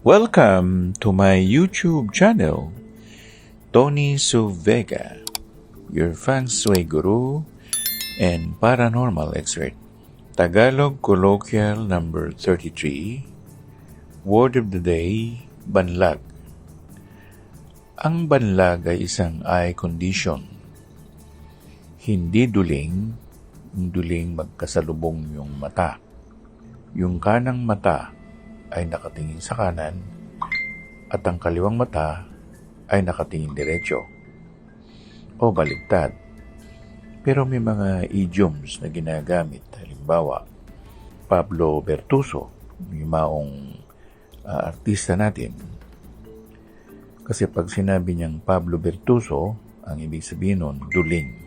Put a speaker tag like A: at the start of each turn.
A: Welcome to my YouTube channel, Tony Suvega, your feng shui guru and paranormal expert. Tagalog Colloquial number 33, Word of the Day, Banlag. Ang banlag ay isang eye condition. Hindi duling magkasalubong yung mata. Yung kanang mata ay nakatingin sa kanan at ang kaliwang mata ay nakatingin diretso o baligtad. Pero may mga idioms na ginagamit. Halimbawa, Pablo Bertuso, yung maong artista natin. Kasi pag sinabi niyang Pablo Bertuso, ang ibig sabihin nun, duling.